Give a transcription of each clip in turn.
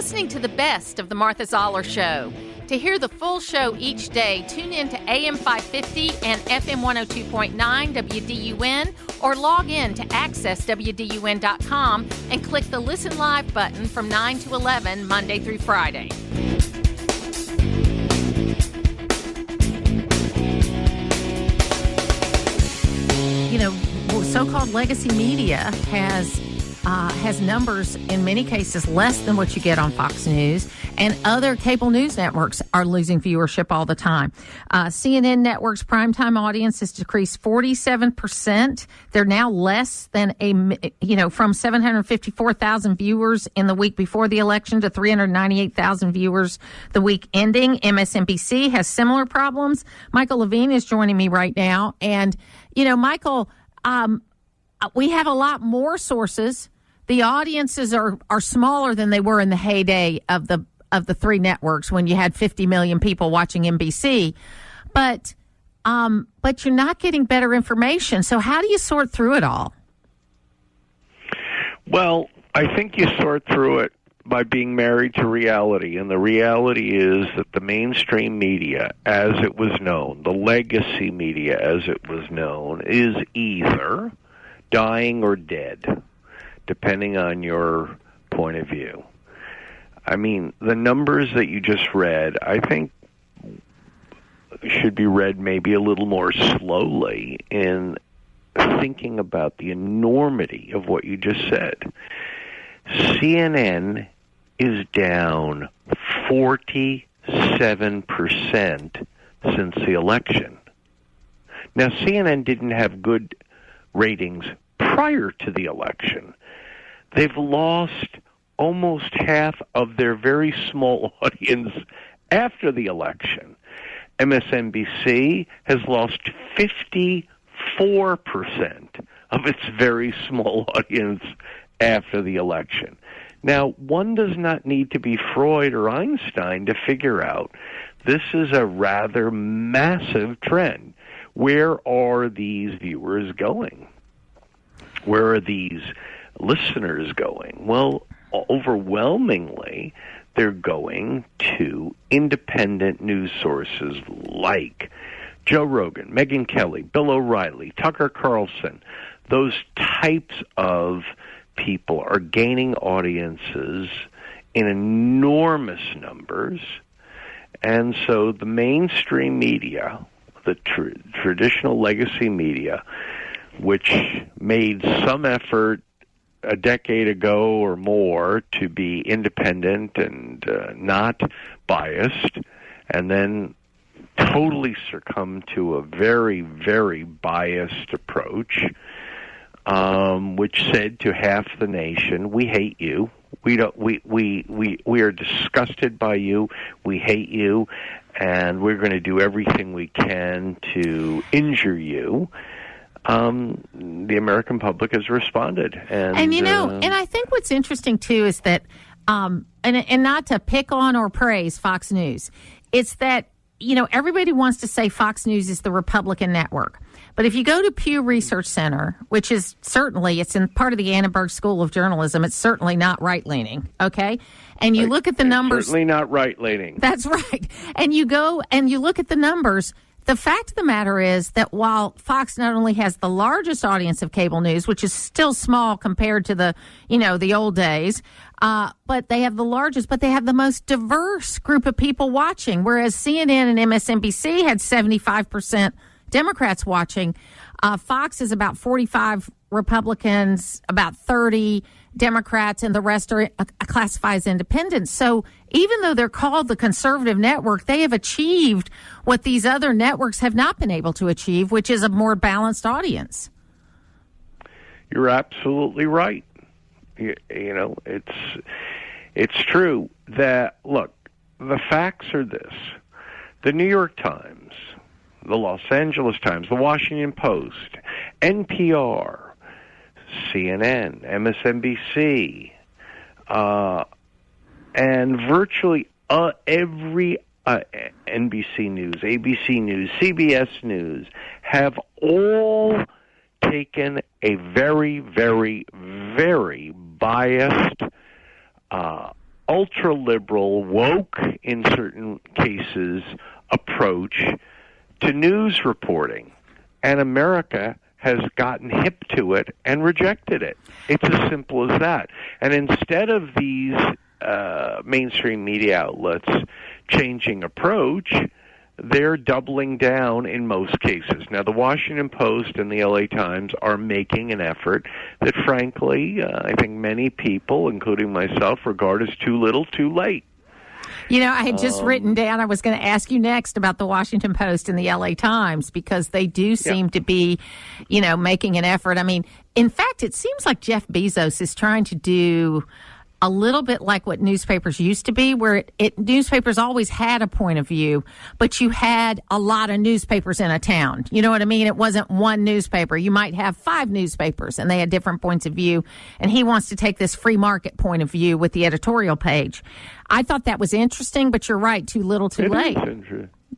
listening to the best of the Martha Zoller Show. To hear the full show each day, tune in to AM 550 and FM 102.9 WDUN or log in to accesswdun.com and click the Listen Live button from 9 to 11, Monday through Friday. You know, so-called legacy media has numbers in many cases less than what you get on Fox News, and other cable news networks are losing viewership all the time. CNN Network's primetime audience has decreased 47%. They're now less than from 754,000 viewers in the week before the election to 398,000 viewers the week ending. MSNBC has similar problems. Michael Levine is joining me right now. And, Michael, we have a lot more sources. The audiences are smaller than they were in the heyday of the three networks when you had 50 million people watching NBC, but you're not getting better information. So how do you sort through it all? Well, I think you sort through it by being married to reality, and the reality is that the mainstream media, as it was known, the legacy media as it was known, is either dying or dead, depending on your point of view. I mean, the numbers that you just read, I think, should be read maybe a little more slowly in thinking about the enormity of what you just said. CNN is down 47% since the election. Now, CNN didn't have good ratings prior to the election. They've lost almost half of their very small audience after the election. MSNBC has lost 54% of its very small audience after the election. Now, one does not need to be Freud or Einstein to figure out this is a rather massive trend. Where are these viewers going? Where are these listeners going? Well, overwhelmingly, they're going to independent news sources like Joe Rogan, Megyn Kelly, Bill O'Reilly, Tucker Carlson. Those types of people are gaining audiences in enormous numbers. And so the mainstream media, the traditional legacy media, which made some effort a decade ago or more to be independent and not biased, and then totally succumbed to a very, very biased approach, which said to half the nation, "We hate you. We are disgusted by you. We hate you, and we're going to do everything we can to injure you." The American public has responded, and I think what's interesting too is that, and not to pick on or praise Fox News, it's that everybody wants to say Fox News is the Republican network, but if you go to Pew Research Center, which is certainly it's in part of the Annenberg School of Journalism, it's certainly not right leaning, okay, and you look at the numbers, certainly not right leaning. That's right, and you go and you look at the numbers. The fact of the matter is that while Fox not only has the largest audience of cable news, which is still small compared to the old days, but they have the largest, but they have the most diverse group of people watching, whereas CNN and MSNBC had 75% Democrats watching. Fox is about 45 Republicans, about 30 Democrats, and the rest are classified as independents. So even though they're called the conservative network, they have achieved what these other networks have not been able to achieve, which is a more balanced audience. You're absolutely right. It's true that, look, the facts are this. The New York Times, the Los Angeles Times, the Washington Post, NPR, CNN, MSNBC, and virtually every NBC News, ABC News, CBS News have all taken a very, very, very biased, ultra-liberal, woke in certain cases, approach to news reporting. And America has gotten hip to it and rejected it. It's as simple as that. And instead of these mainstream media outlets changing approach, they're doubling down in most cases. Now, the Washington Post and the LA Times are making an effort that, frankly, I think many people, including myself, regard as too little, too late. You know, I had just written down, I was going to ask you next about the Washington Post and the LA Times, because they do seem to be, you know, making an effort. I mean, in fact, it seems like Jeff Bezos is trying to do a little bit like what newspapers used to be, where newspapers always had a point of view, but you had a lot of newspapers in a town. You know what I mean? It wasn't one newspaper. You might have 5 newspapers, and they had different points of view. And he wants to take this free market point of view with the editorial page. I thought that was interesting, but you're right. Too little, too late.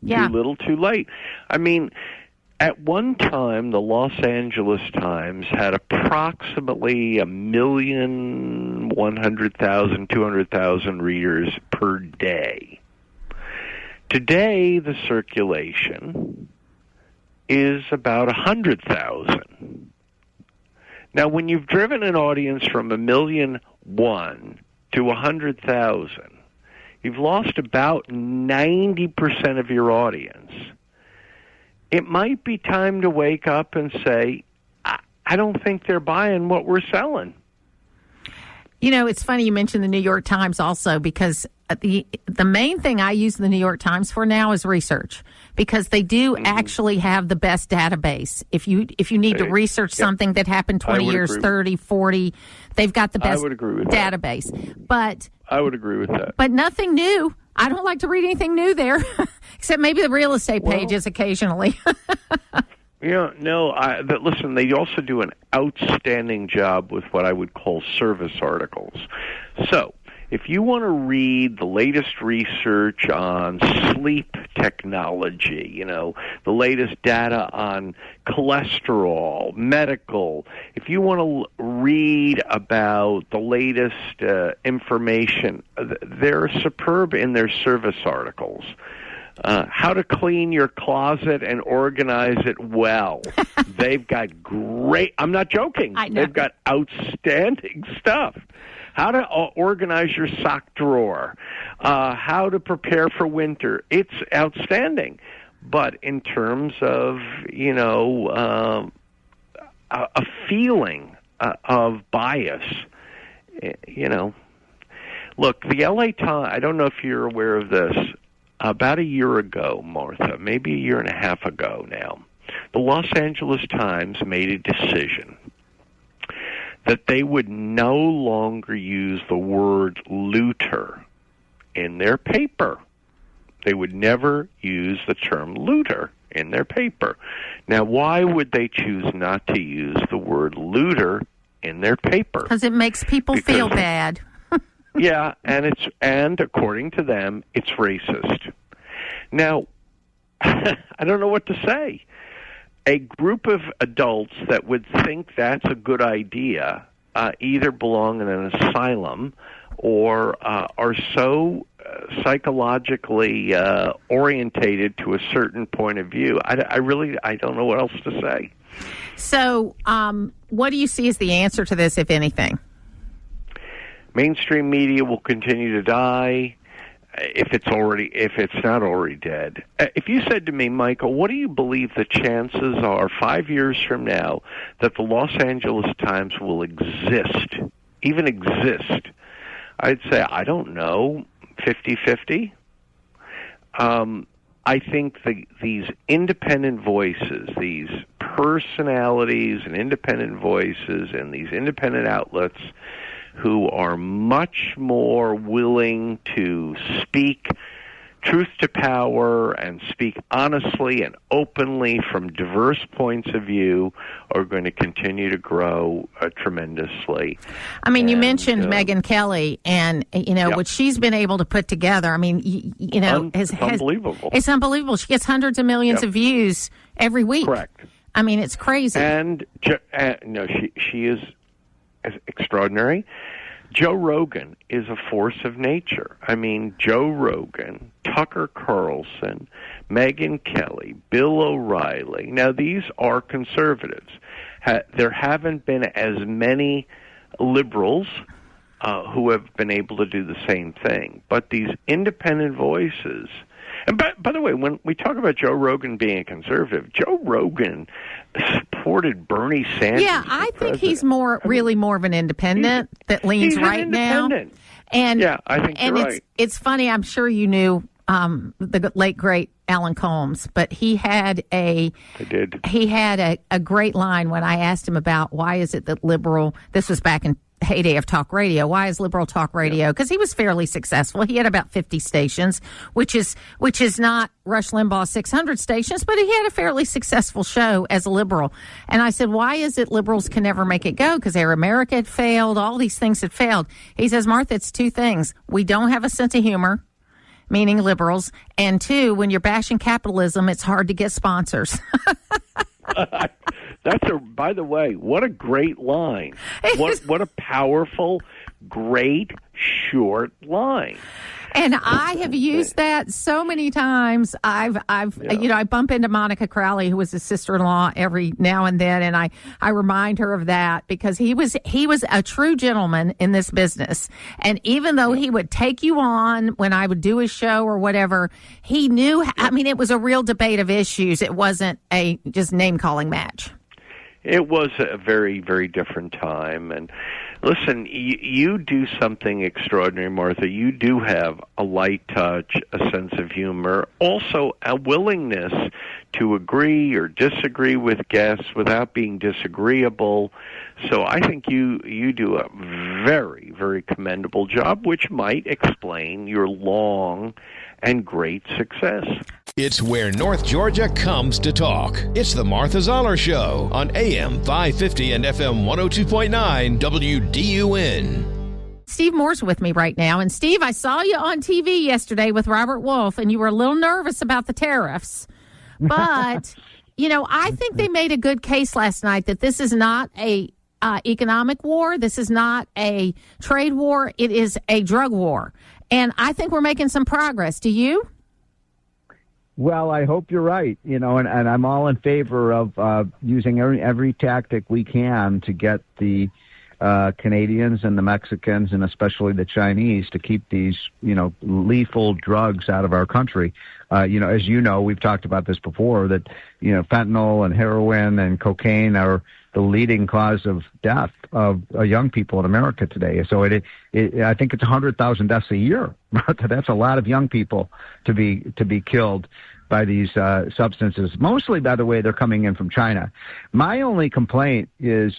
Yeah. Too little, too late. I mean, at one time, the Los Angeles Times had approximately 1,100,000, 200,000 readers per day. Today, the circulation is about 100,000. Now, when you've driven an audience from 1,000,001 to 100,000, you've lost about 90% of your audience. It might be time to wake up and say, I don't think they're buying what we're selling. You know, it's funny you mentioned the New York Times also, because the main thing I use the New York Times for now is research, because they do actually have the best database. If you need to research something that happened 20 years, 30, 40, they've got the best database. But I would agree with that. But nothing new. I don't like to read anything new there, except maybe the real estate pages occasionally. Listen, they also do an outstanding job with what I would call service articles. So, if you want to read the latest research on sleep technology, you know, the latest data on cholesterol, medical, if you want to read about the latest information, they're superb in their service articles. How to clean your closet and organize it well. They've got great, I'm not joking, they've got outstanding stuff. How to organize your sock drawer, how to prepare for winter. It's outstanding. But in terms of, you know, a feeling of bias, you know. Look, the LA Times, I don't know if you're aware of this, about a year ago, Martha, maybe a year and a half ago now, the Los Angeles Times made a decision that they would no longer use the word looter in their paper. They would never use the term looter in their paper. Now, why would they choose not to use the word looter in their paper? Because it makes people feel bad. Yeah, and according to them, it's racist. Now, I don't know what to say. A group of adults that would think that's a good idea either belong in an asylum or are so psychologically orientated to a certain point of view. I don't know what else to say. So what do you see as the answer to this, if anything? Mainstream media will continue to die if it's not already dead. If you said to me, Michael, what do you believe the chances are 5 years from now that the Los Angeles Times will even exist? I'd say, I don't know, 50-50. I think these independent voices, these personalities and independent voices and these independent outlets who are much more willing to speak truth to power and speak honestly and openly from diverse points of view are going to continue to grow tremendously. I mean, you mentioned Megyn Kelly and, you know, what she's been able to put together. I mean, you know, it's unbelievable. It's unbelievable. She gets hundreds of millions of views every week. Correct. I mean, it's crazy. And no, she is extraordinary. Joe Rogan is a force of nature. I mean, Joe Rogan, Tucker Carlson, Megyn Kelly, Bill O'Reilly. Now, these are conservatives. There haven't been as many liberals who have been able to do the same thing. But these independent voices... And by the way, when we talk about Joe Rogan being a conservative, Joe Rogan supported Bernie Sanders. Yeah, I think he's really more of an independent that leans right now. And yeah, I think you're right. It's funny. I'm sure you knew the late great Alan Colmes, but he had a great line when I asked him about why is it that liberal. This was back in heyday of talk radio. Why is liberal talk radio? Because he was fairly successful. He had about 50 stations, which is not Rush Limbaugh's 600 stations, but he had a fairly successful show as a liberal. And I said, why is it liberals can never make it go? Because Air America had failed. All these things had failed. He says, Martha, it's two things. We don't have a sense of humor, meaning liberals. And two, when you're bashing capitalism, it's hard to get sponsors. By the way, what a great line. What a powerful, great, short line. And I have used that so many times. I bump into Monica Crowley, who was his sister-in-law, every now and then, and I remind her of that because he was a true gentleman in this business. And even though he would take you on when I would do his show or whatever, he knew. I mean, it was a real debate of issues. It wasn't a just name-calling match. It was a very, very different time. And listen, you do something extraordinary, Martha. You do have a light touch, a sense of humor, also a willingness to agree or disagree with guests without being disagreeable. So I think you do a very, very commendable job, which might explain your long and great success. It's where North Georgia comes to talk. It's the Martha Zoller Show on AM 550 and FM 102.9 WDUN. Steve Moore's with me right now. And Steve, I saw you on TV yesterday with Robert Wolf, and you were a little nervous about the tariffs. But, I think they made a good case last night that this is not a economic war. This is not a trade war. It is a drug war. And I think we're making some progress. Do you? Well, I hope you're right, and I'm all in favor of using every tactic we can to get the Canadians and the Mexicans and especially the Chinese to keep these, lethal drugs out of our country. As we've talked about this before, that, fentanyl and heroin and cocaine are the leading cause of death of young people in America today. So I think it's 100,000 deaths a year. That's a lot of young people to be killed by these substances. Mostly, by the way, they're coming in from China. My only complaint is,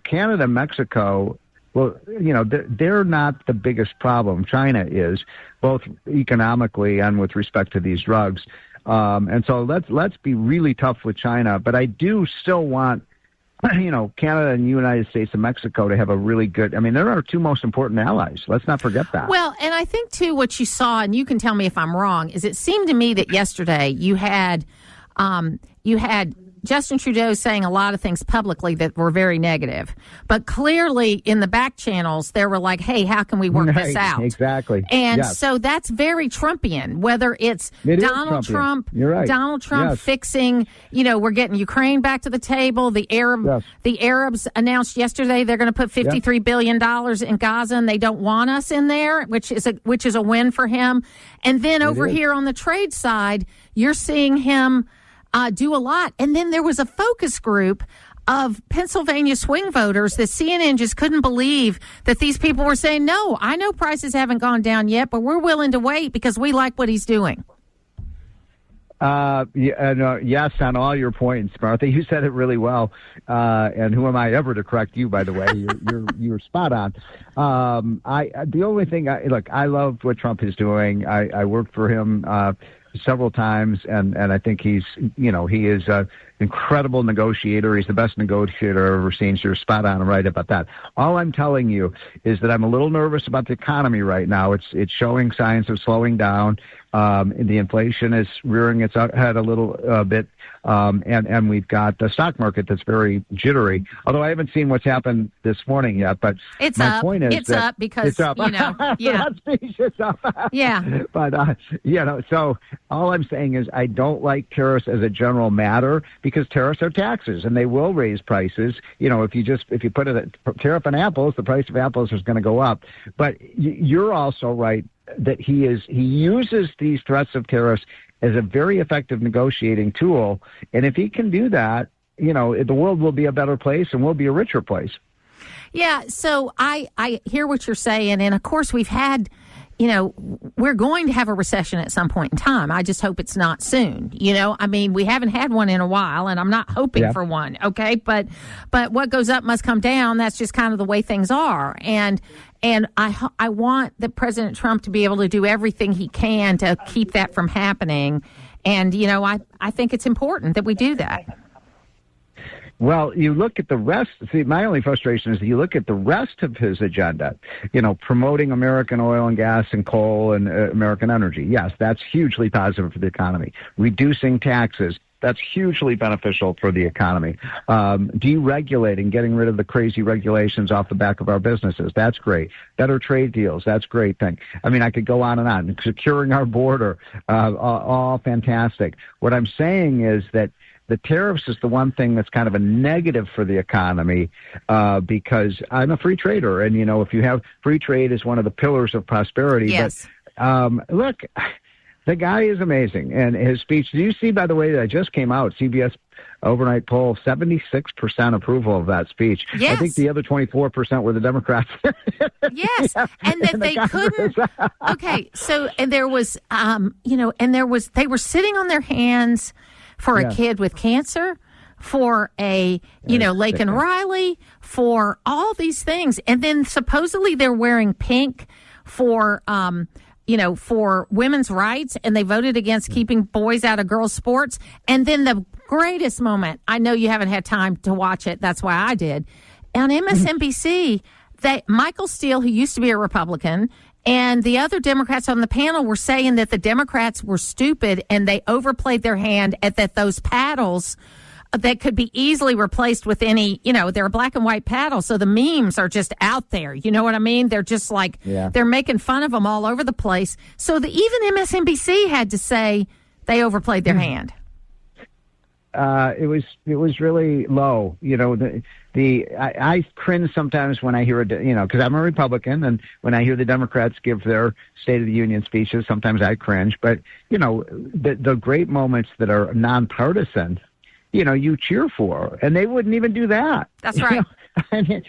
Canada, Mexico, well, they're not the biggest problem. China is, both economically and with respect to these drugs. And so let's be really tough with China. But I do still want, Canada and the United States and Mexico to have a really good, they're our two most important allies. Let's not forget that. Well, and I think, too, what you saw, and you can tell me if I'm wrong, is it seemed to me that yesterday you had Justin Trudeau saying a lot of things publicly that were very negative. But clearly in the back channels, they were like, hey, how can we work this out? Exactly. And so that's very Trumpian, whether it's Donald Trump, You're right. Donald Trump fixing, we're getting Ukraine back to the table. The Arabs announced yesterday they're going to put $53 billion in Gaza, and they don't want us in there, which is a win for him. And then over here on the trade side, you're seeing him do a lot. And then there was a focus group of Pennsylvania swing voters that CNN just couldn't believe that these people were saying, no, I know prices haven't gone down yet, but we're willing to wait because we like what he's doing. Yes, on all your points, Martha. You said it really well. And who am I ever to correct you, by the way? You're spot on. The only thing, I love what Trump is doing. I worked for him several times, and I think he's, he is incredible negotiator. He's the best negotiator I've ever seen. So you're spot on and right about that. All I'm telling you is that I'm a little nervous about the economy right now. It's showing signs of slowing down. The inflation is rearing its head a little bit, and we've got the stock market that's very jittery. Although I haven't seen what's happened this morning yet, but it's my up. point is it's that up because it's up. Yeah, it's up. Yeah. But so all I'm saying is I don't like tariffs as a general matter because tariffs are taxes and they will raise prices. If you put a tariff on apples, the price of apples is going to go up. But you're also right that he uses these threats of tariffs as a very effective negotiating tool. And if he can do that, the world will be a better place and we'll be a richer place. Yeah. So I hear what you're saying. And of course we've had, we're going to have a recession at some point in time. I just hope it's not soon. We haven't had one in a while and I'm not hoping for one. Okay. But what goes up must come down. That's just kind of the way things are. And I want that President Trump to be able to do everything he can to keep that from happening. And, I think it's important that we do that. Well, you look at the rest. See, my only frustration is that you look at the rest of his agenda, promoting American oil and gas and coal and American energy. Yes, that's hugely positive for the economy. Reducing taxes. That's hugely beneficial for the economy. Deregulating, getting rid of the crazy regulations off the back of our businesses. That's great. Better trade deals. That's a great thing. I could go on and on. Securing our border. All fantastic. What I'm saying is that the tariffs is the one thing that's kind of a negative for the economy because I'm a free trader. And, if you have free trade is one of the pillars of prosperity. Yes. But look, the guy is amazing. And his speech, do you see, by the way, that just came out, CBS overnight poll, 76% approval of that speech. Yes. I think the other 24% were the Democrats. Yes. And that they couldn't. Okay. So, and there was, they were sitting on their hands for a kid with cancer, for a, Laken Riley, for all these things. And then supposedly they're wearing pink for, for women's rights, and they voted against keeping boys out of girls' sports. And then the greatest moment, I know you haven't had time to watch it, that's why I did, on MSNBC, Michael Steele, who used to be a Republican, and the other Democrats on the panel were saying that the Democrats were stupid and they overplayed their hand at that those paddles that could be easily replaced with any, they're a black and white paddle. So the memes are just out there. You know what I mean? They're just like, they're making fun of them all over the place. So even MSNBC had to say they overplayed their hand. It was really low. I cringe sometimes when I hear because I'm a Republican, and when I hear the Democrats give their State of the Union speeches, sometimes I cringe. But the great moments that are nonpartisan, you cheer for, and they wouldn't even do that. That's right. And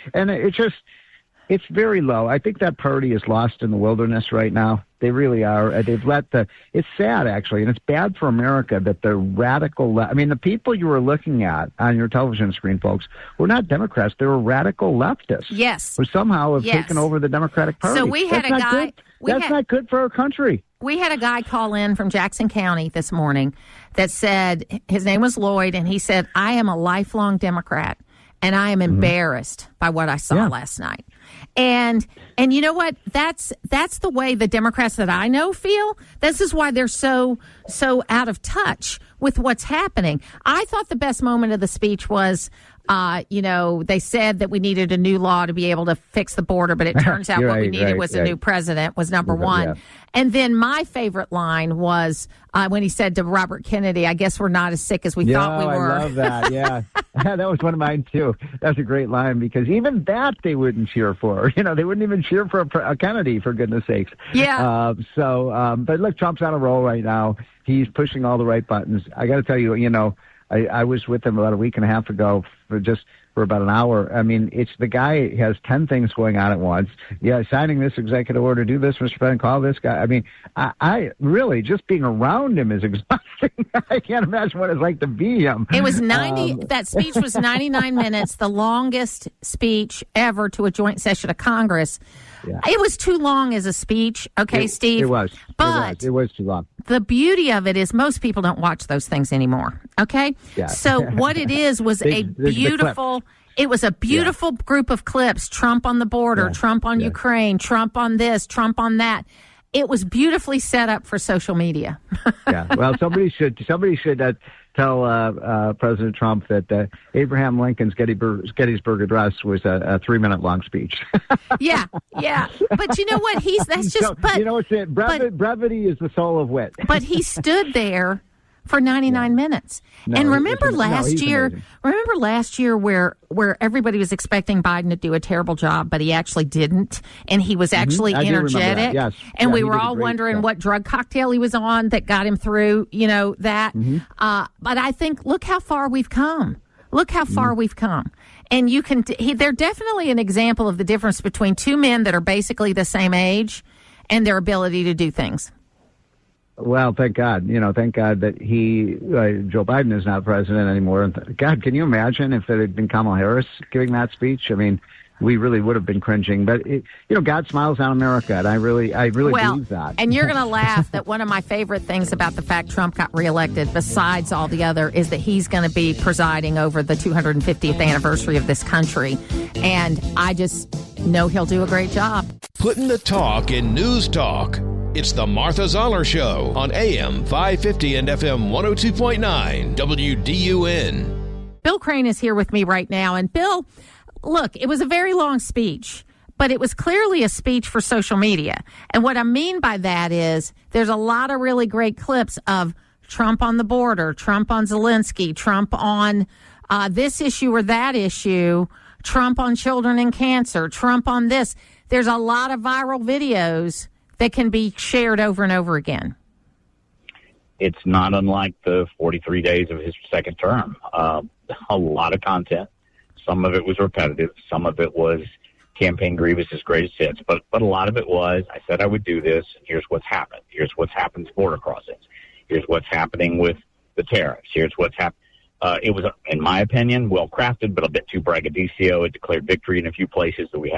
it's very low. I think that party is lost in the wilderness right now. They really are. It's sad, actually, and it's bad for America that the radical the people you were looking at on your television screen, folks, were not Democrats. They were radical leftists. Yes. Who somehow have taken over the Democratic Party. So we had a guy. That's not good for our country. We had a guy call in from Jackson County this morning that said, his name was Lloyd, and he said, I am a lifelong Democrat, and I am embarrassed by what I saw last night. And you know what? That's the way the Democrats that I know feel. This is why they're so out of touch with what's happening. I thought the best moment of the speech was, they said that we needed a new law to be able to fix the border, but it turns out what we needed was a new president, was number one. Yeah. And then my favorite line was when he said to Robert Kennedy, I guess we're not as sick as we thought we were. I love that, yeah. That was one of mine, too. That's a great line, because even that they wouldn't cheer for. They wouldn't even cheer for a Kennedy, for goodness sakes. Yeah. But look, Trump's on a roll right now. He's pushing all the right buttons. I got to tell you, I was with him about a week and a half ago for about an hour. It's the guy has 10 things going on at once. Yeah, signing this executive order, do this, Mr. President, call this guy. I really, just being around him is exhausting. I can't imagine what it's like to be him. It was that speech was 99 minutes, the longest speech ever to a joint session of Congress. Yeah. It was too long as a speech. Okay, Steve? It was. But it was too long. the beauty of it is most people don't watch those things anymore. Okay. Yeah. So what it is was a beautiful. It was a beautiful group of clips. Trump on the border, Trump on Ukraine, Trump on this, Trump on that. It was beautifully set up for social media. Yeah. Well, somebody should tell President Trump that Abraham Lincoln's Gettysburg Address was a 3-minute long speech. Yeah. But you know what? That's just. But you know what's it? Brevity is the soul of wit. But he stood there for 99 minutes. And remember last year where everybody was expecting Biden to do a terrible job, but he actually didn't, and he was actually energetic. Yes. And we were all wondering what drug cocktail he was on that got him through, that. But I think, look how far we've come. Look how far we've come. And they're definitely an example of the difference between two men that are basically the same age and their ability to do things. Well, thank God. Thank God that Joe Biden is not president anymore. And God, can you imagine if it had been Kamala Harris giving that speech? I mean, we really would have been cringing. But God smiles on America, and I really believe that. And you're going to laugh that one of my favorite things about the fact Trump got reelected, besides all the other, is that he's going to be presiding over the 250th anniversary of this country, and I just know he'll do a great job. Putting the talk in news talk. It's the Martha Zoller Show on AM 550 and FM 102.9 WDUN. Bill Crane is here with me right now. And Bill, look, it was a very long speech, but it was clearly a speech for social media. And what I mean by that is there's a lot of really great clips of Trump on the border, Trump on Zelensky, Trump on this issue or that issue, Trump on children and cancer, Trump on this. There's a lot of viral videos that can be shared over and over again. It's not unlike the 43 days of his second term. A lot of content. Some of it was repetitive. Some of it was campaign grievances, greatest hits. But a lot of it was, I said I would do this, and here's what's happened. Here's what's happened to border crossings. Here's what's happening with the tariffs. Here's what's happened. It was, in my opinion, well-crafted, but a bit too braggadocio. It declared victory in a few places that we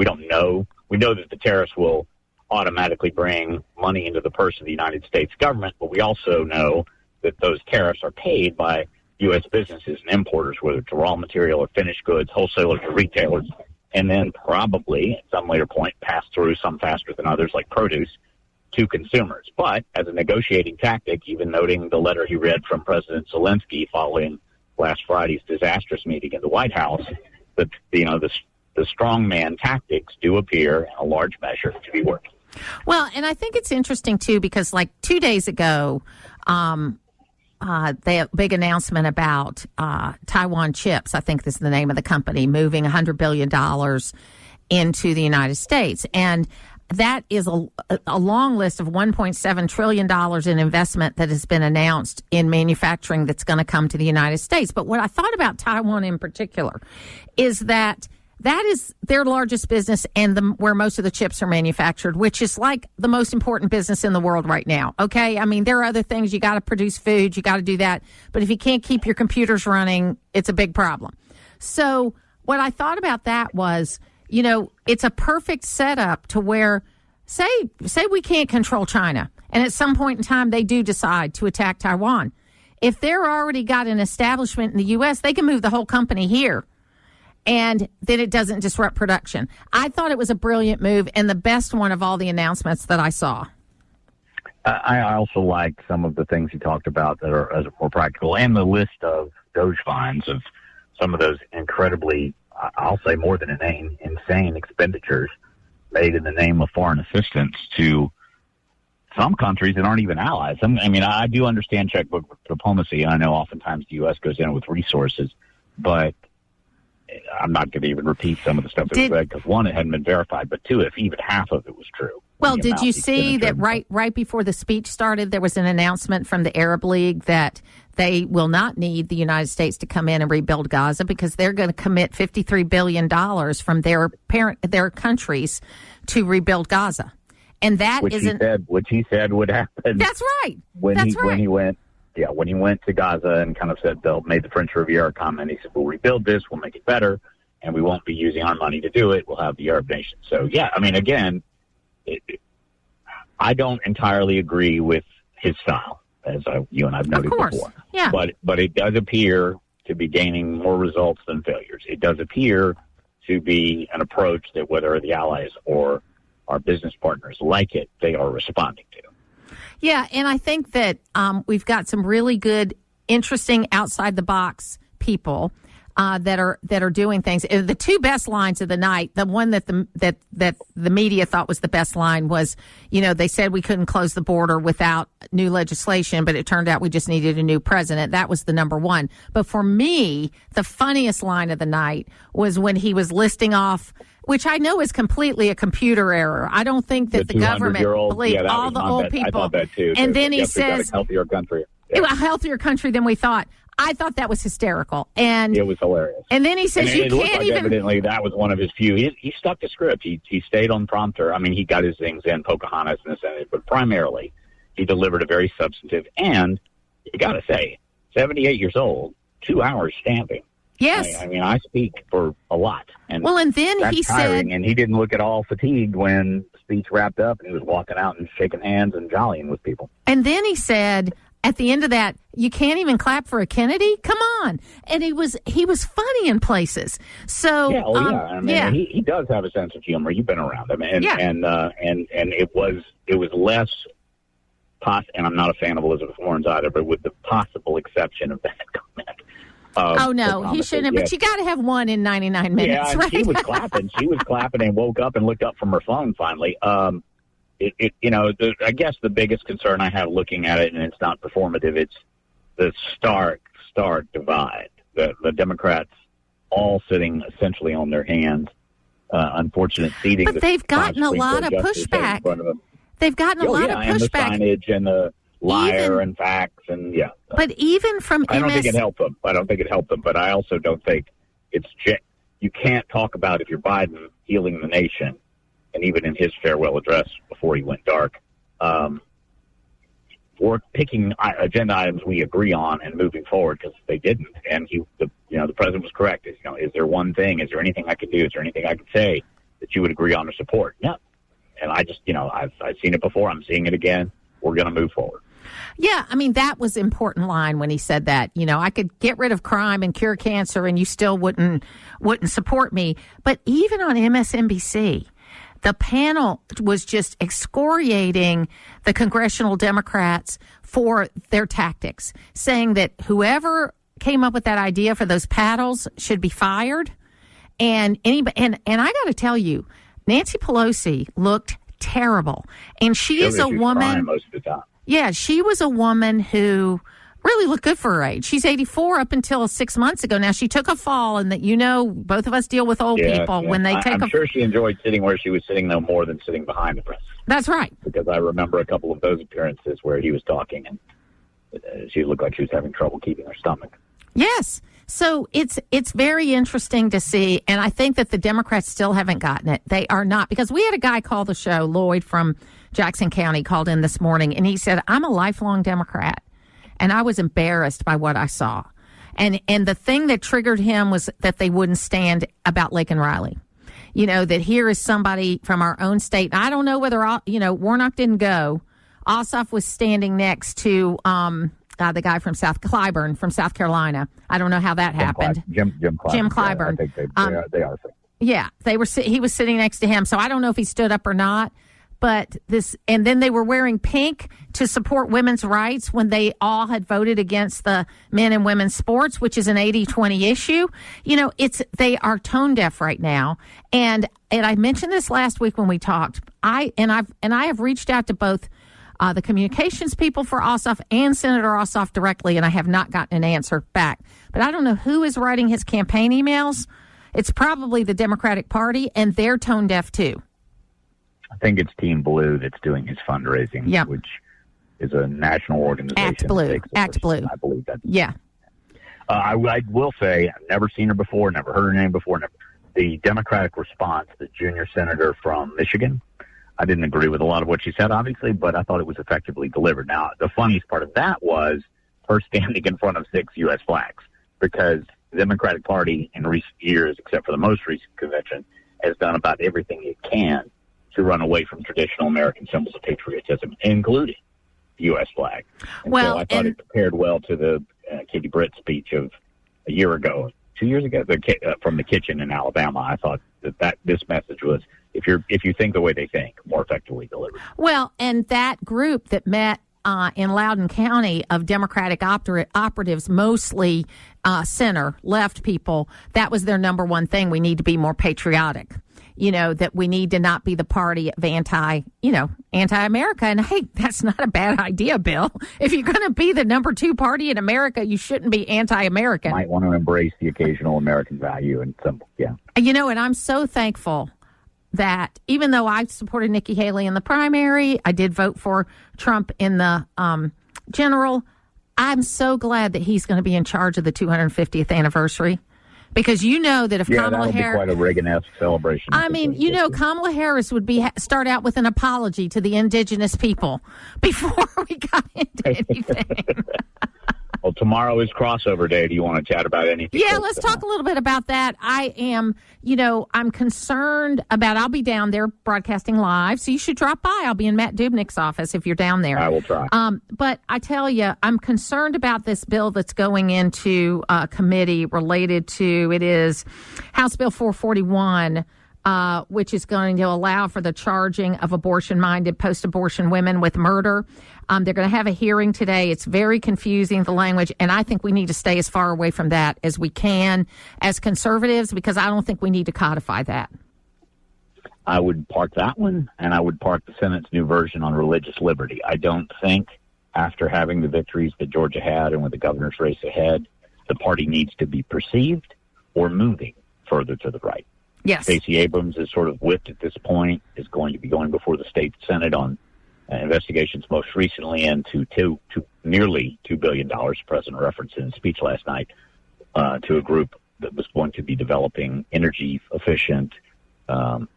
don't know. We know that the tariffs will automatically bring money into the purse of the United States government, but we also know that those tariffs are paid by U.S. businesses and importers, whether it's raw material or finished goods, wholesalers or retailers, and then probably at some later point pass through, some faster than others, like produce, to consumers. But as a negotiating tactic, even noting the letter he read from President Zelensky following last Friday's disastrous meeting in the White House, that the strongman tactics do appear in a large measure to be working. Well, and I think it's interesting, too, because like 2 days ago, the big announcement about Taiwan Chips, I think this is the name of the company, moving $100 billion into the United States. And that is a long list of $1.7 trillion in investment that has been announced in manufacturing that's going to come to the United States. But what I thought about Taiwan in particular is that is their largest business and where most of the chips are manufactured, which is like the most important business in the world right now. Okay. I mean, there are other things. You got to produce food. You got to do that. But if you can't keep your computers running, it's a big problem. So what I thought about that was, it's a perfect setup to where, say we can't control China. And at some point in time, they do decide to attack Taiwan. If they're already got an establishment in the U.S., they can move the whole company here. And then it doesn't disrupt production. I thought it was a brilliant move and the best one of all the announcements that I saw. I also like some of the things he talked about that are more practical, and the list of DOGE fines of some of those incredibly, I'll say more than a name, insane expenditures made in the name of foreign assistance to some countries that aren't even allies. I do understand checkbook diplomacy, and I know oftentimes the U.S. goes in with resources, but I'm not going to even repeat some of the stuff that was said because, one, it hadn't been verified, but two, if even half of it was true. Well, did you see that right before the speech started, there was an announcement from the Arab League that they will not need the United States to come in and rebuild Gaza because they're going to commit $53 billion from their countries to rebuld Gaza. And that which he said would happen. That's right. When he went to Gaza and kind of said they'll made the French Riviera comment, he said, we'll rebuild this, we'll make it better, and we won't be using our money to do it. We'll have the Arab nation. So, again, I don't entirely agree with his style, as you and I've noted before. Yeah. But it does appear to be gaining more results than failures. It does appear to be an approach that whether the allies or our business partners like it, they are responding to. Yeah, and I think that we've got some really good, interesting, outside-the-box people that are doing things. The two best lines of the night, the one that the media thought was the best line was, they said we couldn't close the border without new legislation, but it turned out we just needed a new president. That was the number one. But for me, the funniest line of the night was when he was listing off, which I know is completely a computer error. I don't think that the government believed all the old people. I thought that too. And then he says, a healthier country. Yeah. A healthier country than we thought. I thought that was hysterical. And it was hilarious. And then he says, you can't even. Evidently, that was one of his few. He stuck to script. He stayed on prompter. I mean, he got his things in, Pocahontas in the Senate, but primarily he delivered a very substantive. And you got to say, 78 years old, 2 hours stamping. Yes. I mean, I speak for a lot. And then he tiring, said. And he didn't look at all fatigued when the speech wrapped up and he was walking out and shaking hands and jollying with people. And then he said, at the end of that, you can't even clap for a Kennedy? Come on. And he was funny in places. So I mean, he does have a sense of humor. You've been around him, and it was less and I'm not a fan of Elizabeth Warren's either, but with the possible exception of that comment. He shouldn't have. But you got to have one in 99 minutes, right? She was clapping. She was clapping and woke up and looked up from her phone finally. I guess the biggest concern I have looking at it, and it's not performative, it's the stark divide. The Democrats all sitting essentially on their hands, unfortunate seating. But they've gotten a lot of pushback. They've gotten a lot of pushback. And the signage and the liar and facts and But even from I don't think it helped them. But I also don't think you can't talk about if you're Biden healing the nation. And even in his farewell address before he went dark, we're picking agenda items we agree on and moving forward because they didn't. And the president was correct. Is there one thing? Is there anything I could do? Is there anything I could say that you would agree on or support? No. And I just, I've seen it before. I'm seeing it again. We're going to move forward. Yeah, I mean, that was an important line when he said that. I could get rid of crime and cure cancer and you still wouldn't support me. But even on MSNBC, the panel was just excoriating the congressional Democrats for their tactics, saying that whoever came up with that idea for those paddles should be fired. And I got to tell you, Nancy Pelosi looked terrible. And she is a woman. Most of the time. Yeah, she was a woman who really looked good for her age. She's 84 up until 6 months ago. Now, she took a fall, and that both of us deal with old people when they take I'm sure she enjoyed sitting where she was sitting, though, more than sitting behind the president. That's right. Because I remember a couple of those appearances where he was talking, and she looked like she was having trouble keeping her stomach. Yes. So it's very interesting to see, and I think that the Democrats still haven't gotten it. They are not, because we had a guy call the show, Lloyd from Jackson County, called in this morning, and he said, I'm a lifelong Democrat, and I was embarrassed by what I saw. And the thing that triggered him was that they wouldn't stand about Laken Riley. That here is somebody from our own state. I don't know whether, Warnock didn't go. Ossoff was standing next to the guy from Clyburn from South Carolina. I don't know how that happened. Jim Clyburn. Jim Clyburn. Yeah, I think they are. Yeah, he was sitting next to him, so I don't know if he stood up or not. But and then they were wearing pink to support women's rights when they all had voted against the men and women's sports, which is an 80-20 issue. They are tone deaf right now. And I mentioned this last week when we talked. I have reached out to both the communications people for Ossoff and Senator Ossoff directly, and I have not gotten an answer back. But I don't know who is writing his campaign emails. It's probably the Democratic Party, and they're tone deaf too. I think it's Team Blue that's doing his fundraising, which is a national organization. Act Blue. I believe that. Yeah. I will say, I've never seen her before, never heard her name before. The Democratic response, the junior senator from Michigan, I didn't agree with a lot of what she said, obviously, but I thought it was effectively delivered. Now, the funniest part of that was her standing in front of 6 U.S. flags, because the Democratic Party in recent years, except for the most recent convention, has done about everything it can to run away from traditional American symbols of patriotism, including U.S. flag. And well, so I thought it compared well to the Katie Britt speech of a year ago, 2 years ago, from the kitchen in Alabama. I thought that this message was, if you think the way they think, more effectively delivered. Well, and that group that met in Loudoun County of Democratic operatives, mostly center left people, that was their number one thing. We need to be more patriotic. That we need to not be the party of anti-America. And hey, that's not a bad idea, Bill. If you're going to be the number 2 party in America, you shouldn't be anti-American. Might want to embrace the occasional American value and some, yeah. And I'm so thankful that even though I supported Nikki Haley in the primary, I did vote for Trump in the general. I'm so glad that he's going to be in charge of the 250th anniversary. Because that if Kamala Harris, be quite a Reagan-esque celebration. I mean, Kamala Harris would start out with an apology to the indigenous people before we got into anything. Well, tomorrow is crossover day. Do you want to chat about anything? Yeah, let's talk a little bit about that. I am, I'm concerned about, I'll be down there broadcasting live, so you should drop by. I'll be in Matt Dubnik's office if you're down there. I will try. But I tell you, I'm concerned about this bill that's going into committee related to, it is House Bill 441, which is going to allow for the charging of abortion-minded post-abortion women with murder. They're going to have a hearing today. It's very confusing, the language, and I think we need to stay as far away from that as we can as conservatives, because I don't think we need to codify that. I would park that one, and I would park the Senate's new version on religious liberty. I don't think, after having the victories that Georgia had and with the governor's race ahead, the party needs to be perceived or moving further to the right. Yes. Stacey Abrams is sort of whipped at this point, is going to be going before the state Senate on investigations most recently into nearly $2 billion. The president referenced in his speech last night to a group that was going to be developing energy-efficient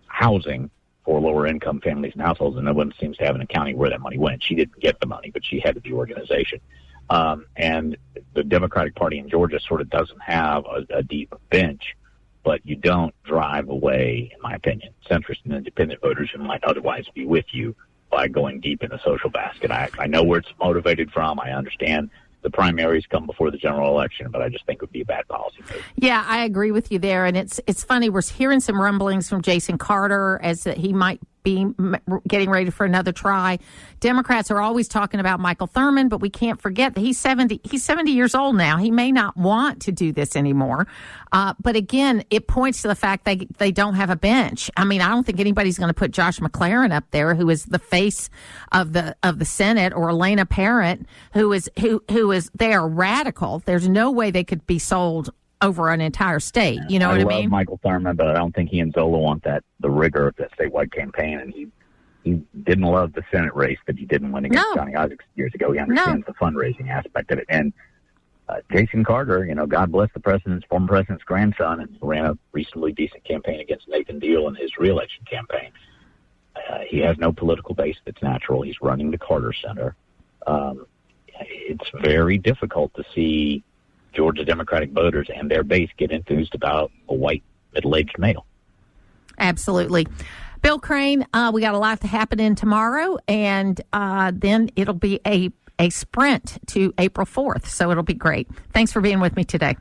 housing for lower-income families and households, and no one seems to have an accounting where that money went. She didn't get the money, but she headed the organization. And the Democratic Party in Georgia sort of doesn't have a deep bench, but you don't drive away, in my opinion, centrist and independent voters who might otherwise be with you by going deep in the social basket. I know where it's motivated from. I understand the primaries come before the general election, but I just think it would be a bad policy move. Yeah, I agree with you there. And it's funny, we're hearing some rumblings from Jason Carter as that he might be getting ready for another try. Democrats are always talking about Michael Thurmond, but we can't forget that he's 70 years old now. He may not want to do this anymore. But again, it points to the fact they don't have a bench. I mean, I don't think anybody's going to put Josh McLaren up there, who is the face of the Senate, or Elena Parent, who is they are radical. There's no way they could be sold over an entire state. You know what I mean? I love Michael Thurmond, but I don't think he and Zola want the rigor of that statewide campaign. And he didn't love the Senate race that he didn't win against Johnny Isaacs years ago. He understands the fundraising aspect of it. And Jason Carter, God bless the former president's grandson, and ran a reasonably decent campaign against Nathan Deal in his reelection campaign. He has no political base that's natural. He's running the Carter Center. It's very difficult to see Georgia Democratic voters and their base get enthused about a white middle-aged male. Absolutely. Bill Crane, we got a lot to happen in tomorrow, and then it'll be a sprint to April 4th, so it'll be great. Thanks for being with me today.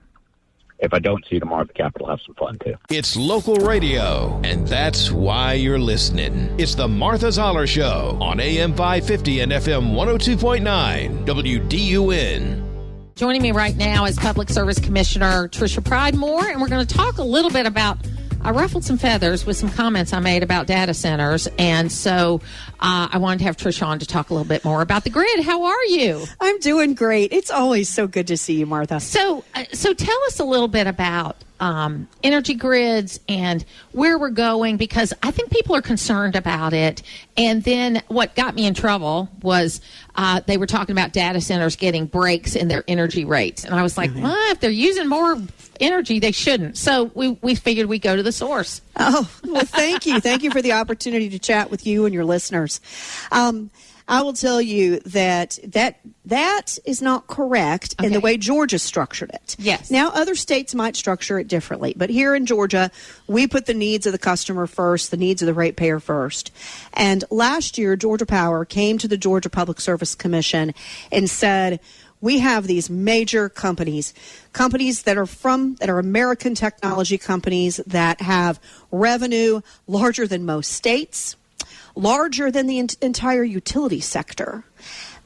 If I don't see you tomorrow at the Capitol, have some fun, too. It's local radio, and that's why you're listening. It's the Martha Zoller Show on AM 550 and FM 102.9 WDUN. Joining me right now is Public Service Commissioner Tricia Pridemore, and we're going to talk a little bit about, I ruffled some feathers with some comments I made about data centers, and so I wanted to have Tricia on to talk a little bit more about the grid. How are you? I'm doing great. It's always so good to see you, Martha. So tell us a little bit about energy grids and where we're going, because I think people are concerned about it. And then what got me in trouble was they were talking about data centers getting breaks in their energy rates. And I was like, well, if they're using more energy, they shouldn't. So we figured we'd go to the source. Oh, well, thank you. Thank you for the opportunity to chat with you and your listeners. I will tell you that is not correct in the way Georgia structured it. Yes. Now, other states might structure it differently, but here in Georgia, we put the needs of the customer first, the needs of the ratepayer first. And last year, Georgia Power came to the Georgia Public Service Commission and said, we have these major companies that are American technology companies that have revenue larger than most states, larger than the entire utility sector.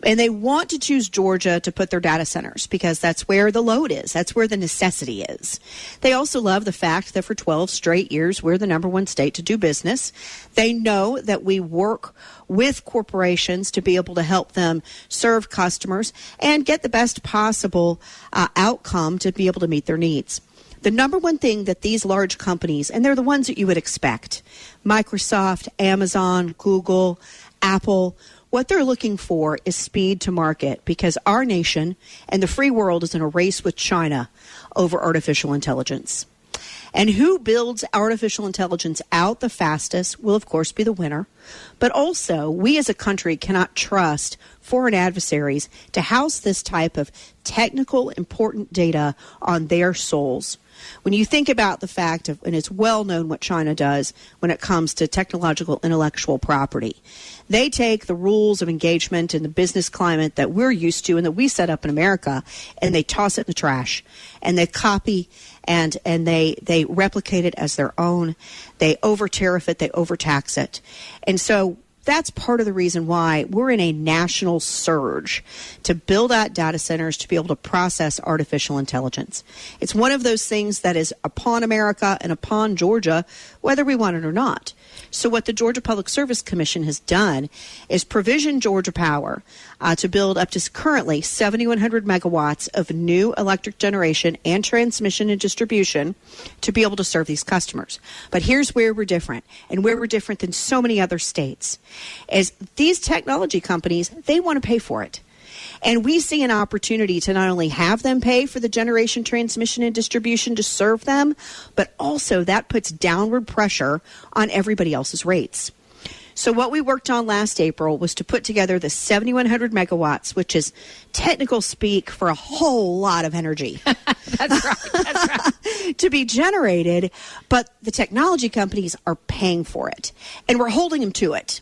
And they want to choose Georgia to put their data centers because that's where the load is. That's where the necessity is. They also love the fact that for 12 straight years, we're the number one state to do business. They know that we work with corporations to be able to help them serve customers and get the best possible outcome to be able to meet their needs. The number one thing that these large companies, and they're the ones that you would expect, Microsoft, Amazon, Google, Apple, what they're looking for is speed to market because our nation and the free world is in a race with China over artificial intelligence. And who builds artificial intelligence out the fastest will, of course, be the winner. But also, we as a country cannot trust foreign adversaries to house this type of technical, important data on their souls. When you think about the fact of, and it's well known what China does when it comes to technological intellectual property, they take the rules of engagement and the business climate that we're used to and that we set up in America, and they toss it in the trash, and they copy and they replicate it as their own. They over-tariff it, they overtax it. And so that's part of the reason why we're in a national surge to build out data centers to be able to process artificial intelligence. It's one of those things that is upon America and upon Georgia, whether we want it or not. So what the Georgia Public Service Commission has done is provision Georgia Power to build up to currently 7,100 megawatts of new electric generation and transmission and distribution to be able to serve these customers. But here's where we're different, and where we're different than so many other states, is these technology companies, they want to pay for it. And we see an opportunity to not only have them pay for the generation, transmission, and distribution to serve them, but also that puts downward pressure on everybody else's rates. So what we worked on last April was to put together the 7,100 megawatts, which is technical speak for a whole lot of energy. That's right. To be generated, but the technology companies are paying for it, and we're holding them to it.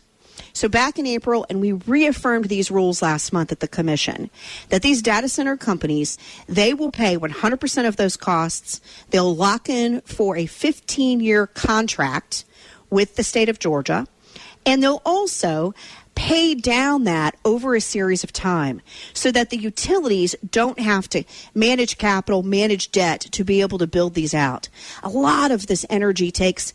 So back in April, and we reaffirmed these rules last month at the commission, that these data center companies, they will pay 100% of those costs. They'll lock in for a 15-year contract with the state of Georgia, and they'll also pay down that over a series of time so that the utilities don't have to manage capital, manage debt to be able to build these out. A lot of this energy takes,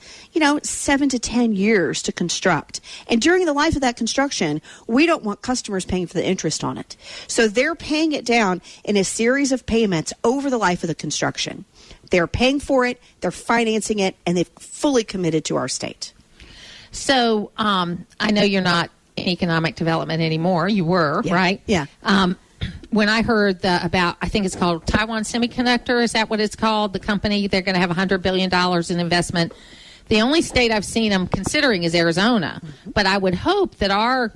7 to 10 years to construct. And during the life of that construction, we don't want customers paying for the interest on it. So they're paying it down in a series of payments over the life of the construction. They're paying for it, they're financing it, and they've fully committed to our state. So I know you're not in economic development anymore. You were, right? Yeah. When I heard about, I think it's called Taiwan Semiconductor, is that what it's called? The company, they're going to have $100 billion in investment. The only state I've seen them considering is Arizona. Mm-hmm. But I would hope that our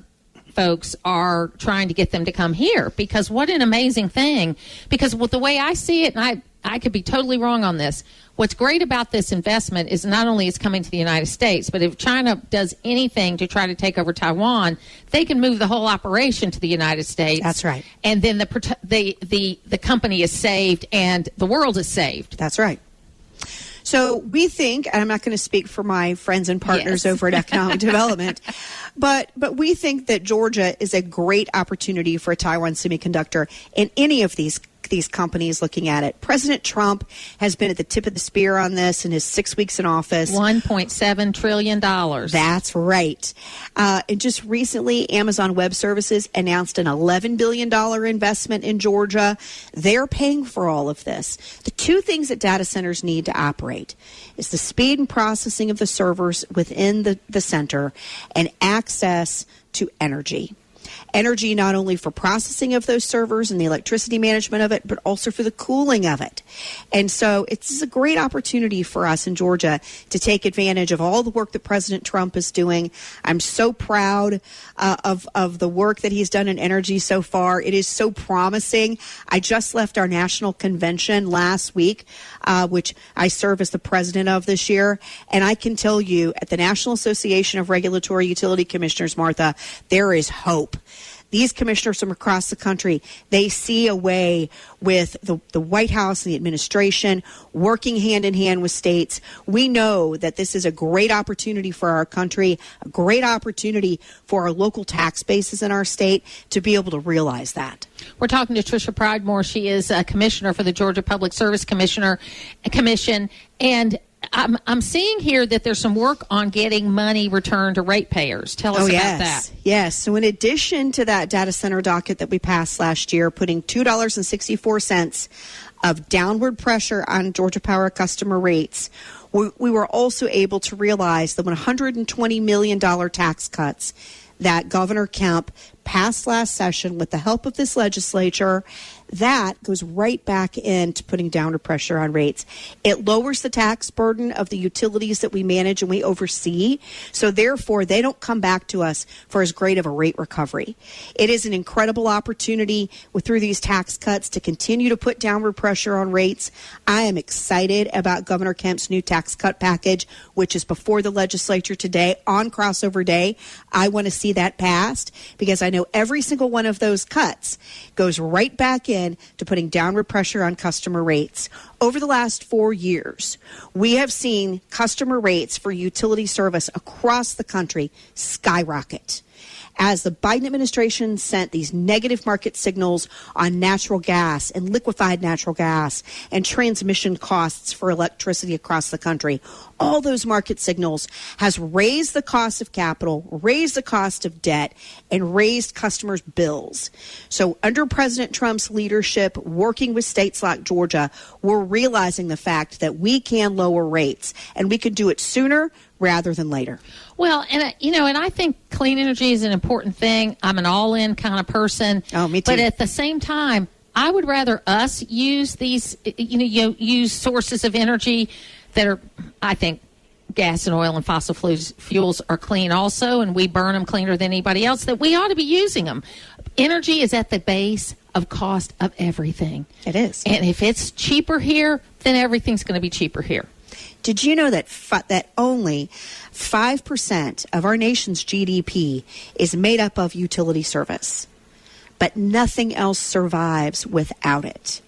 folks are trying to get them to come here, because what an amazing thing. Because with the way I see it, and I could be totally wrong on this, what's great about this investment is not only it's coming to the United States, but if China does anything to try to take over Taiwan, they can move the whole operation to the United States. That's right. And then the company is saved and the world is saved. That's right. So we think, and I'm not going to speak for my friends and partners over at Economic Development, but we think that Georgia is a great opportunity for a Taiwan Semiconductor in any of these companies looking at it. President Trump has been at the tip of the spear on this in his 6 weeks in office. $1.7 trillion. That's right. And just recently, Amazon Web Services announced an $11 billion investment in Georgia. They're paying for all of this. The two things that data centers need to operate is the speed and processing of the servers within the center and access to energy. Energy not only for processing of those servers and the electricity management of it, but also for the cooling of it. And so it's a great opportunity for us in Georgia to take advantage of all the work that President Trump is doing. I'm so proud of the work that he's done in energy so far. It is so promising. I just left our national convention last week, which I serve as the president of this year. And I can tell you at the National Association of Regulatory Utility Commissioners, Martha, there is hope. These commissioners from across the country, they see a way with the White House and the administration working hand in hand with states. We know that this is a great opportunity for our country, a great opportunity for our local tax bases in our state to be able to realize that. We're talking to Tricia Pridemore. She is a commissioner for the Georgia Public Service Commission, and I'm seeing here that there's some work on getting money returned to ratepayers. Tell us about that. Yes. So in addition to that data center docket that we passed last year, putting $2.64 of downward pressure on Georgia Power customer rates, we were also able to realize the $120 million tax cuts that Governor Kemp passed last session with the help of this legislature. That goes right back into putting downward pressure on rates. It lowers the tax burden of the utilities that we manage and we oversee. So therefore, they don't come back to us for as great of a rate recovery. It is an incredible opportunity through these tax cuts to continue to put downward pressure on rates. I am excited about Governor Kemp's new tax cut package, which is before the legislature today on crossover day. I want to see that passed because I know every single one of those cuts goes right back in to putting downward pressure on customer rates. Over the last 4 years, we have seen customer rates for utility service across the country skyrocket. As the Biden administration sent these negative market signals on natural gas and liquefied natural gas and transmission costs for electricity across the country, all those market signals has raised the cost of capital, raised the cost of debt, and raised customers' bills. So under President Trump's leadership, working with states like Georgia, we're realizing the fact that we can lower rates, and we can do it sooner rather than later. Well, and I think clean energy is an important thing. I'm an all-in kind of person. Oh, me too. But at the same time, I would rather us use these, use sources of energy that are, I think, gas and oil and fossil fuels are clean also, and we burn them cleaner than anybody else, that we ought to be using them. Energy is at the base of cost of everything. It is. And if it's cheaper here, then everything's going to be cheaper here. Did you know that that only 5% of our nation's GDP is made up of utility service, but nothing else survives without it?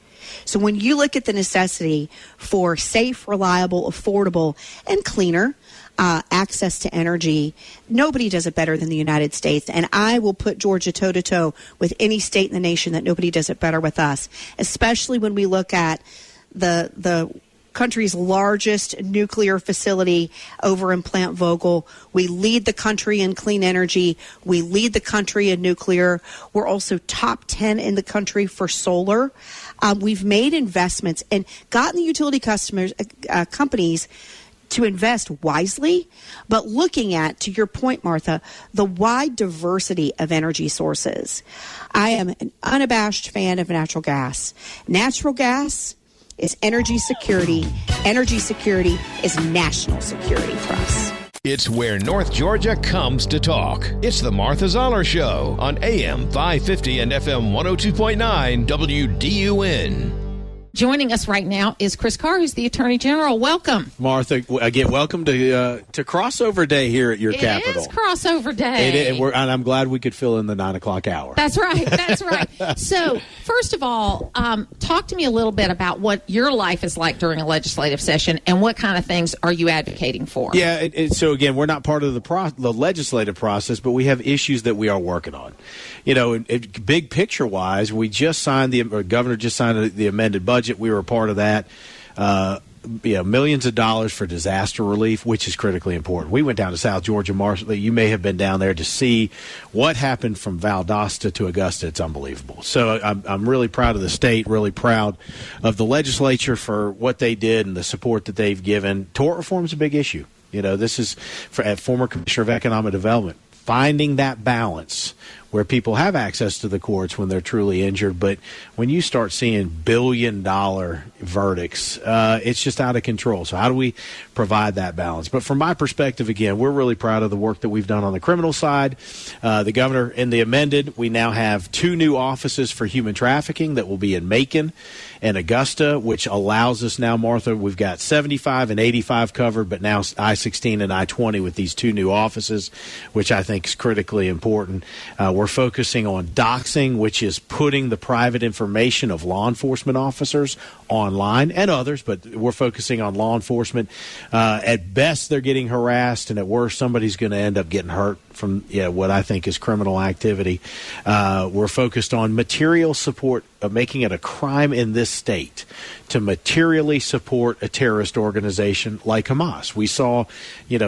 So when you look at the necessity for safe, reliable, affordable, and cleaner access to energy, nobody does it better than the United States. And I will put Georgia toe-to-toe with any state in the nation that nobody does it better with us, especially when we look at the country's largest nuclear facility over in Plant Vogtle. We lead the country in clean energy. We lead the country in nuclear. We're also top 10 in the country for solar. We've made investments and gotten the utility companies to invest wisely, but looking at, to your point, Martha, the wide diversity of energy sources. I am an unabashed fan of natural gas. Natural gas is energy security. Energy security is national security for us. It's where North Georgia comes to talk. It's the Martha Zoller Show on AM 550 and FM 102.9 WDUN. Joining us right now is Chris Carr, who's the Attorney General. Welcome. Martha, again, welcome to Crossover Day here at your Capitol. It is Crossover Day. And I'm glad we could fill in the 9 o'clock hour. That's right. That's right. So, first of all, talk to me a little bit about what your life is like during a legislative session and what kind of things are you advocating for? Yeah, so again, we're not part of the legislative process, but we have issues that we are working on. Big picture-wise, we just signed Governor just signed the amended budget. We were a part of that. Millions of dollars for disaster relief, which is critically important. We went down to South Georgia, Marshall. You may have been down there to see what happened from Valdosta to Augusta. It's unbelievable. So I'm really proud of the state, really proud of the legislature for what they did and the support that they've given. Tort reform is a big issue. This is for former Commissioner of Economic Development. Finding that balance where people have access to the courts when they're truly injured. But when you start seeing billion-dollar verdicts, it's just out of control. So how do we provide that balance? But from my perspective, again, we're really proud of the work that we've done on the criminal side. The governor, in the amended, we now have 2 new offices for human trafficking that will be in Macon and Augusta, which allows us now, Martha, we've got 75 and 85 covered, but now I-16 and I-20 with these 2 new offices, which I think is critically important. We're focusing on doxing, which is putting the private information of law enforcement officers online and others, but we're focusing on law enforcement. At best, they're getting harassed, and at worst, somebody's going to end up getting hurt from what I think is criminal activity. We're focused on material support, making it a crime in this state to materially support a terrorist organization like Hamas. We saw,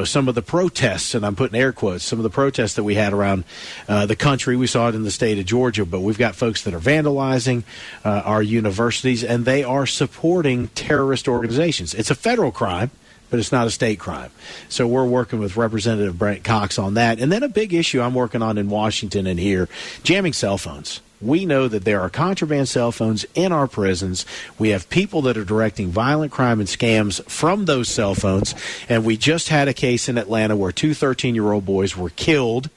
some of the protests, and I'm putting air quotes, some of the protests that we had around the country. We saw it in the state of Georgia, but we've got folks that are vandalizing our universities, and they are supporting terrorist organizations. It's a federal crime, but it's not a state crime. So we're working with Representative Brent Cox on that. And then a big issue I'm working on in Washington and here, jamming cell phones. We know that there are contraband cell phones in our prisons. We have people that are directing violent crime and scams from those cell phones. And we just had a case in Atlanta where 2 13-year-old boys were killed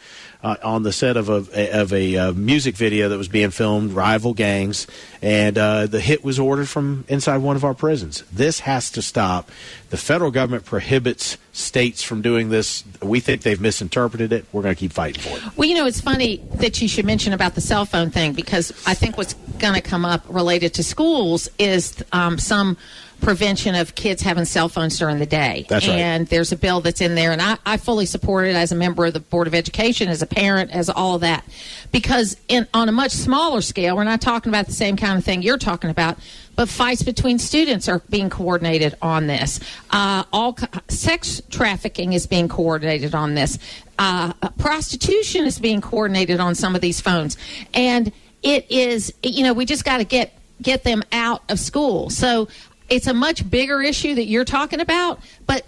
on the set of a music video that was being filmed, rival gangs, and the hit was ordered from inside one of our prisons. This has to stop. The federal government prohibits states from doing this. We think they've misinterpreted it. We're going to keep fighting for it. Well, it's funny that you should mention about the cell phone thing, because I think what's going to come up related to schools is some prevention of kids having cell phones during the day. That's right. And there's a bill that's in there, and I fully support it as a member of the Board of Education, as a parent, as all of that. Because on a much smaller scale, we're not talking about the same kind of thing you're talking about, but fights between students are being coordinated on this. Sex trafficking is being coordinated on this. Prostitution is being coordinated on some of these phones. And it is, we just got to get them out of school. So it's a much bigger issue that you're talking about, but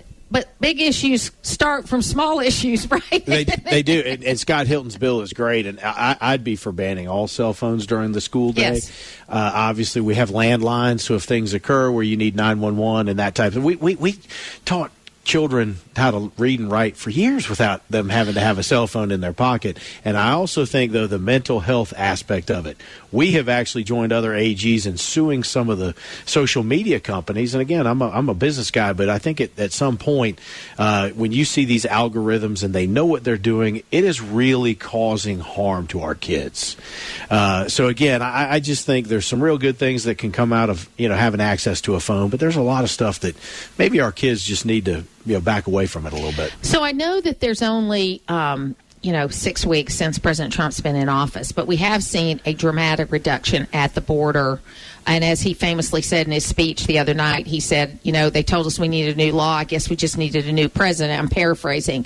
big issues start from small issues, right? They do, and Scott Hilton's bill is great, and I'd be for banning all cell phones during the school day. Yes. Obviously, we have landlines, so if things occur where you need 911 and that type of thing, we taught children how to read and write for years without them having to have a cell phone in their pocket. And I also think, though, the mental health aspect of it, we have actually joined other AGs in suing some of the social media companies. And again, I'm a business guy, but I think at some point, when you see these algorithms and they know what they're doing, it is really causing harm to our kids. So again, I just think there's some real good things that can come out of having access to a phone, but there's a lot of stuff that maybe our kids just need to back away from it a little bit. So I know that there's only 6 weeks since President Trump's been in office, but we have seen a dramatic reduction at the border. And as he famously said in his speech the other night, he said, they told us we needed a new law. I guess we just needed a new president. I'm paraphrasing.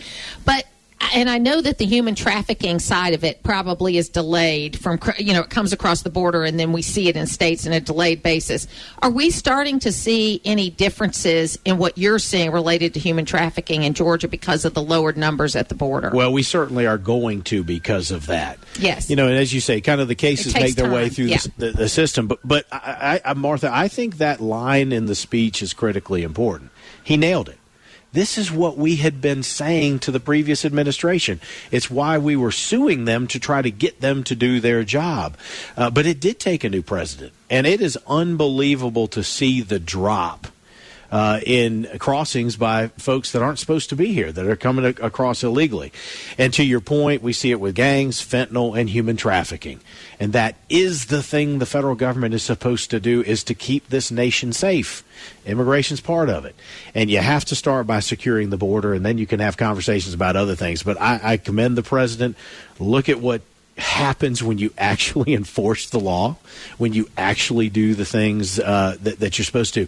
And I know that the human trafficking side of it probably is delayed from, it comes across the border and then we see it in states in a delayed basis. Are we starting to see any differences in what you're seeing related to human trafficking in Georgia because of the lowered numbers at the border? Well, we certainly are going to because of that. Yes. And as you say, kind of the cases make their way through the system. But I, Martha, I think that line in the speech is critically important. He nailed it. This is what we had been saying to the previous administration. It's why we were suing them to try to get them to do their job. But it did take a new president. And it is unbelievable to see the drop in crossings by folks that aren't supposed to be here, that are coming across illegally. And to your point, we see it with gangs, fentanyl, and human trafficking. And that is the thing the federal government is supposed to do, is to keep this nation safe. Immigration's part of it. And you have to start by securing the border, and then you can have conversations about other things. But I commend the president. Look at what happens when you actually enforce the law, when you actually do the things that you're supposed to.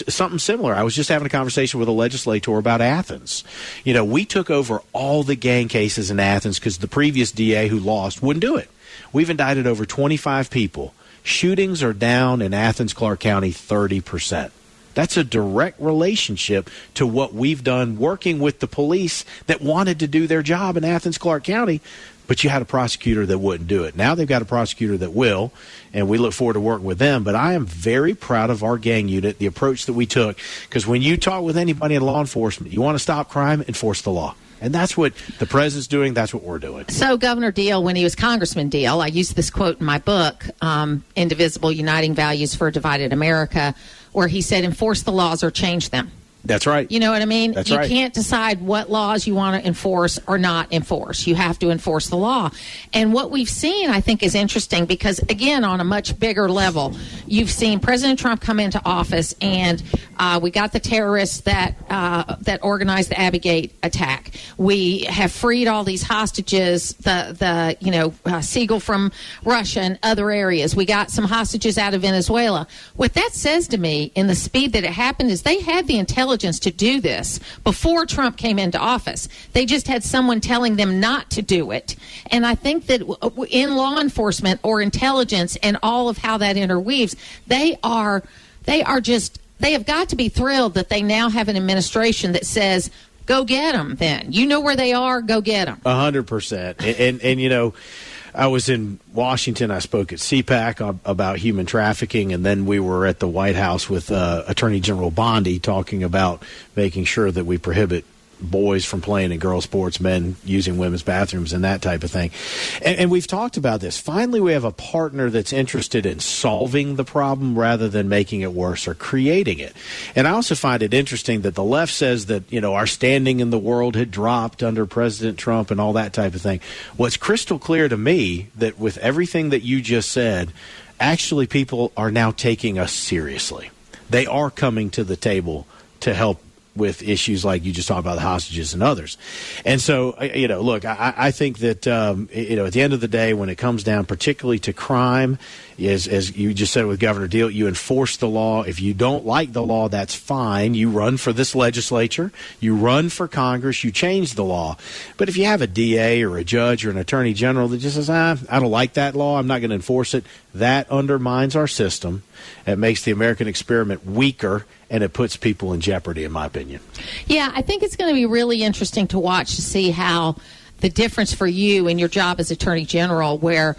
Something similar. I was just having a conversation with a legislator about Athens. We took over all the gang cases in Athens because the previous DA who lost wouldn't do it. We've indicted over 25 people. Shootings are down in Athens, Clark County 30%. That's a direct relationship to what we've done working with the police that wanted to do their job in Athens, Clark County. but you had a prosecutor that wouldn't do it. Now they've got a prosecutor that will, and we look forward to working with them. But I am very proud of our gang unit, the approach that we took, because when you talk with anybody in law enforcement, you want to stop crime, enforce the law. And that's what the president's doing. That's what we're doing. So Governor Deal, when he was Congressman Deal, I used this quote in my book, Indivisible, Uniting Values for a Divided America, where he said, enforce the laws or change them. That's right. You know what I mean? That's you right. can't decide what laws you want to enforce or not enforce. You have to enforce the law. And what we've seen, I think, is interesting because, again, on a much bigger level, you've seen President Trump come into office, and we got the terrorists that organized the Abbey Gate attack. We have freed all these hostages, Siegel from Russia and other areas. We got some hostages out of Venezuela. What that says to me, in the speed that it happened, is they had the intelligence to do this before Trump came into office. They just had someone telling them not to do it. And I think that in law enforcement or intelligence and all of how that interweaves, they have got to be thrilled that they now have an administration that says, go get them then. You know where they are, go get them. 100%. And you know, I was in Washington. I spoke at CPAC about human trafficking, and then we were at the White House with Attorney General Bondi talking about making sure that we prohibit boys from playing in girls' sports, men using women's bathrooms, and that type of thing. And we've talked about this. Finally, we have a partner that's interested in solving the problem rather than making it worse or creating it. And I also find it interesting that the left says that, you know, our standing in the world had dropped under President Trump and all that type of thing. What's crystal clear to me that with everything that you just said, actually people are now taking us seriously. They are coming to the table to help with issues like you just talked about, the hostages and others. And so, you know, look, I think that, you know, at the end of the day, when it comes down particularly to crime, as you just said with Governor Deal, you enforce the law. If you don't like the law, that's fine. You run for this legislature. You run for Congress. You change the law. But if you have a DA or a judge or an attorney general that just says, I don't like that law, I'm not going to enforce it, that undermines our system. It makes the American experiment weaker, and it puts people in jeopardy, in my opinion. Yeah, I think it's going to be really interesting to watch to see how the difference for you in your job as Attorney General, where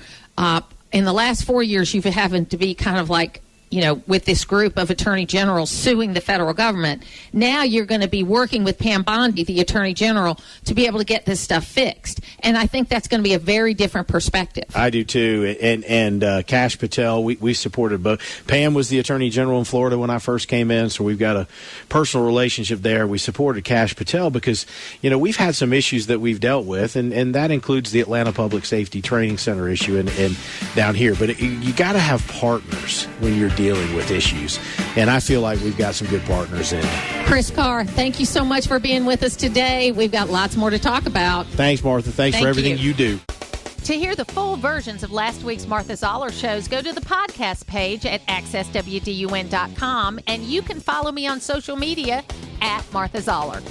in the last 4 years you've having to be kind of like, you know, with this group of attorney generals suing the federal government. Now you're going to be working with Pam Bondi, the attorney general, to be able to get this stuff fixed. And I think that's going to be a very different perspective. I do too. And Kash Patel, we supported both. Pam was the attorney general in Florida when I first came in, so we've got a personal relationship there. We supported Kash Patel because, you know, we've had some issues that we've dealt with, and that includes the Atlanta Public Safety Training Center issue and down here. But you got to have partners when you're dealing with issues, and I feel like we've got some good partners in. Chris Carr, thank you so much for being with us today. We've got lots more to talk about. Thanks, Martha. Thanks for everything you do. To hear the full versions of last week's Martha Zoller shows, go to the podcast page at accesswdun.com, and you can follow me on social media at Martha Zoller.